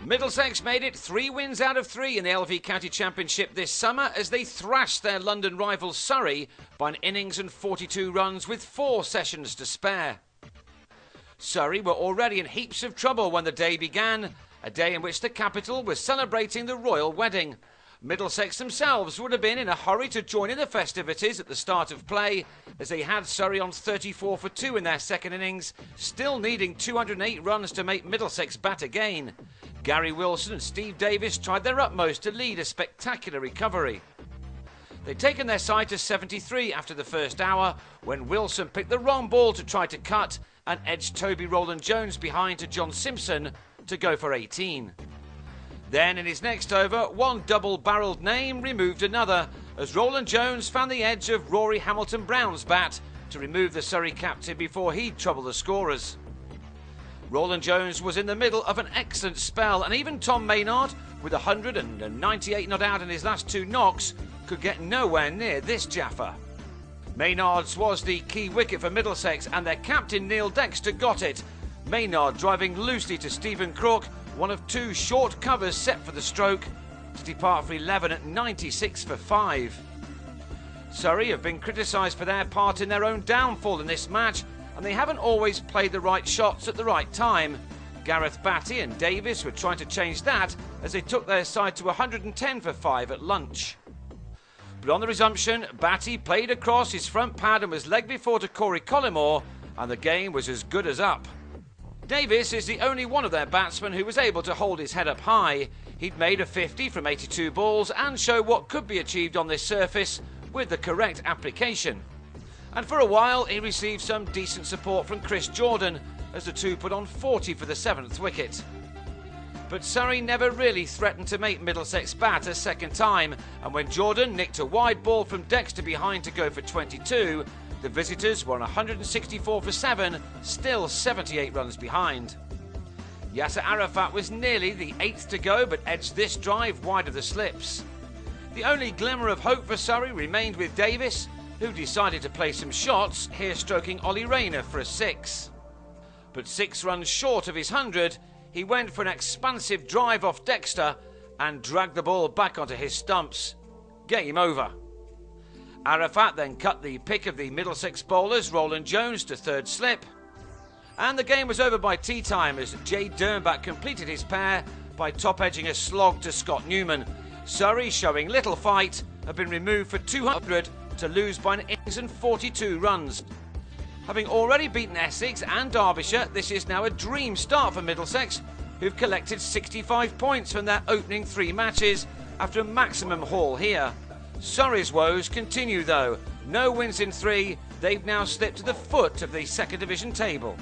Middlesex made it 3 wins out of 3 in the LV County Championship this summer as they thrashed their London rivals Surrey by an innings and 42 runs with 4 sessions to spare. Surrey were already in heaps of trouble when the day began, a day in which the capital was celebrating the royal wedding. Middlesex themselves would have been in a hurry to join in the festivities at the start of play, as they had Surrey on 34 for 2 in their second innings, still needing 208 runs to make Middlesex bat again. Gary Wilson and Steve Davis tried their utmost to lead a spectacular recovery. They'd taken their side to 73 after the first hour, when Wilson picked the wrong ball to try to cut and edged Toby Roland-Jones behind to John Simpson to go for 18. Then in his next over, one double-barrelled name removed another, as Roland-Jones found the edge of Rory Hamilton-Brown's bat to remove the Surrey captain before he'd trouble the scorers. Roland-Jones was in the middle of an excellent spell, and even Tom Maynard, with 198 not out in his last 2 knocks, could get nowhere near this Jaffa. Maynard's was the key wicket for Middlesex, and their captain Neil Dexter got it. Maynard driving loosely to Stephen Crook, one of 2 short covers set for the stroke, to depart for 11 at 96 for 5. Surrey have been criticised for their part in their own downfall in this match, and they haven't always played the right shots at the right time. Gareth Batty and Davis were trying to change that as they took their side to 110 for 5 at lunch. But on the resumption, Batty played across his front pad and was leg before to Corey Collymore, and the game was as good as up. Davis is the only one of their batsmen who was able to hold his head up high. He'd made a 50 from 82 balls and show what could be achieved on this surface with the correct application. And for a while he received some decent support from Chris Jordan as the two put on 40 for the 7th wicket. But Surrey never really threatened to make Middlesex bat a second time, and when Jordan nicked a wide ball from Dexter behind to go for 22, the visitors were on 164 for 7, still 78 runs behind. Yasser Arafat was nearly the 8th to go, but edged this drive wide of the slips. The only glimmer of hope for Surrey remained with Davis, who decided to play some shots, here stroking Ollie Rayner for a 6. But 6 runs short of his 100, he went for an expansive drive off Dexter and dragged the ball back onto his stumps. Game over. Arafat then cut the pick of the Middlesex bowlers, Roland-Jones, to 3rd slip. And the game was over by tea time as Jay Dernbach completed his pair by top-edging a slog to Scott Newman. Surrey, showing little fight, have been removed for 200 to lose by an innings and 42 runs. Having already beaten Essex and Derbyshire, this is now a dream start for Middlesex, who've collected 65 points from their opening 3 matches after a maximum haul here. Surrey's woes continue though. No wins in 3, they've now slipped to the foot of the 2nd Division table.